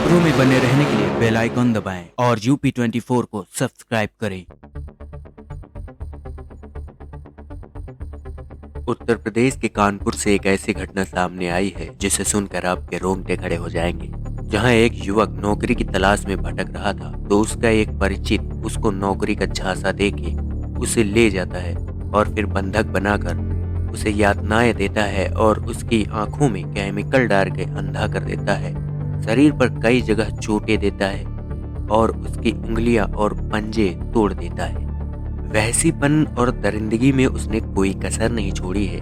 खबरों में बने रहने के लिए बेल आइकॉन दबाएं और UP24 को सब्सक्राइब करें। उत्तर प्रदेश के कानपुर से एक ऐसी घटना सामने आई है जिसे सुनकर आपके रोंगटे खड़े हो जाएंगे। जहां एक युवक नौकरी की तलाश में भटक रहा था तो उसका एक परिचित उसको नौकरी का झांसा देके उसे ले जाता है और फिर बंधक बनाकर उसे यातनाएं देता है और उसकी आंखों में केमिकल डाल के अंधा कर देता है। शरीर पर कई जगह चोटें देता है और उसकी उंगलियां और पंजे तोड़ देता है। वहसीपन और दरिंदगी में उसने कोई कसर नहीं छोड़ी है।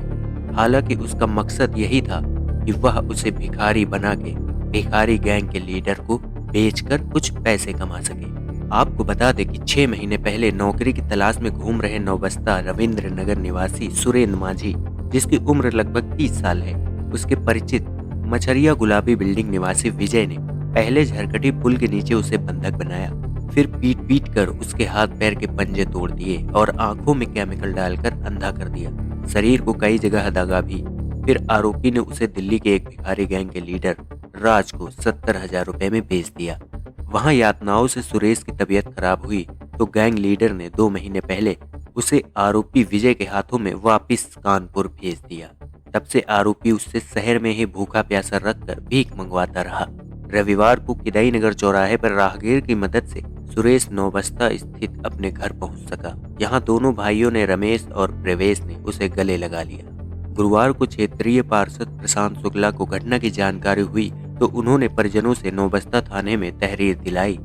हालांकि उसका मकसद यही था कि वह उसे भिखारी बना के भिखारी गैंग के लीडर को बेचकर कुछ पैसे कमा सके। आपको बता दें कि 6 महीने पहले नौकरी की तलाश में घूम रहे नौबस्ता रविंद्र नगर निवासी सुरेंद्र माझी, जिसकी उम्र लगभग 30 साल है, उसके परिचित मछरिया गुलाबी बिल्डिंग निवासी विजय ने पहले झरकटी पुल के नीचे उसे बंधक बनाया, फिर पीट पीट कर उसके हाथ पैर के पंजे तोड़ दिए और आंखों में केमिकल डालकर अंधा कर दिया। शरीर को कई जगह दागा भी। फिर आरोपी ने उसे दिल्ली के एक भिखारी गैंग के लीडर राज को 70,000 रुपए में बेच दिया। वहां यातनाओं से सुरेश की तबीयत खराब हुई तो गैंग लीडर ने 2 महीने पहले उसे आरोपी विजय के हाथों में वापिस कानपुर भेज दिया। तब से आरोपी उससे शहर में ही भूखा प्यासा रखकर भीख मंगवाता रहा। रविवार को किदई नगर चौराहे पर राहगीर की मदद से सुरेश नौबस्ता स्थित अपने घर पहुंच सका। यहाँ दोनों भाइयों ने रमेश और प्रवेश ने उसे गले लगा लिया। गुरुवार को क्षेत्रीय पार्षद प्रशांत शुक्ला को घटना की जानकारी हुई तो उन्होंने परिजनों से नौबस्ता थाने में तहरीर दिलाई।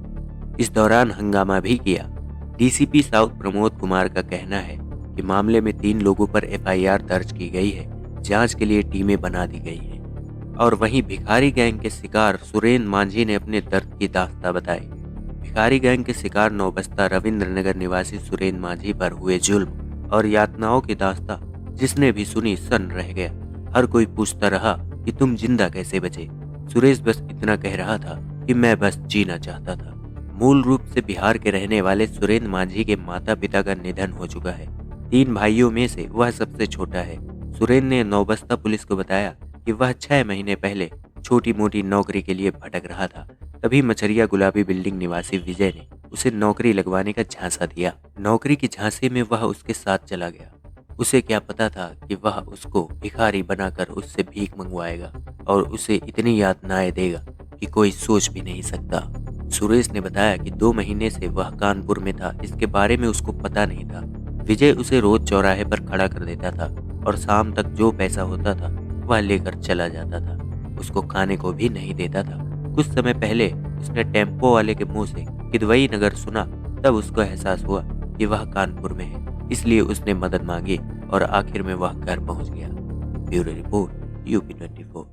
इस दौरान हंगामा भी किया। डीसीपी साउथ प्रमोद कुमार का कहना है कि मामले में 3 लोगों पर FIR दर्ज की गई है। जांच के लिए टीमें बना दी गई हैं। और वहीं भिखारी गैंग के शिकार सुरेंद्र माझी ने अपने दर्द की दास्तां बताई। भिखारी गैंग के शिकार नौबस्ता रविंद्र नगर निवासी सुरेंद्र माझी पर हुए जुल्म और यातनाओं की दास्तां जिसने भी सुनी सन्न रह गया। हर कोई पूछता रहा कि तुम जिंदा कैसे बचे। सुरेश बस इतना कह रहा था कि मैं बस जीना चाहता था। मूल रूप से बिहार के रहने वाले सुरेंद्र माझी के माता पिता का निधन हो चुका है। 3 भाइयों में से वह सबसे छोटा है। सुरेंद्र ने नौबस्ता पुलिस को बताया कि वह 6 महीने पहले छोटी मोटी नौकरी के लिए भटक रहा था। तभी मछरिया गुलाबी बिल्डिंग निवासी विजय ने उसे नौकरी लगवाने का झांसा दिया। नौकरी की झांसे में वह उसके साथ चला गया। उसे क्या पता था कि वह उसको भिखारी बनाकर उससे भीख मंगवाएगा और उसे इतनी यातनाएं देगा कि कोई सोच भी नहीं सकता। सुरेश ने बताया कि 2 महीने से वह कानपुर में था, इसके बारे में उसको पता नहीं था। विजय उसे रोज चौराहे पर खड़ा कर देता था और शाम तक जो पैसा होता था वह लेकर चला जाता था। उसको खाने को भी नहीं देता था। कुछ समय पहले उसने टेम्पो वाले के मुंह से किदवई नगर सुना, तब उसको एहसास हुआ कि वह कानपुर में है। इसलिए उसने मदद मांगी और आखिर में वह घर पहुंच गया। Bureau report UP24।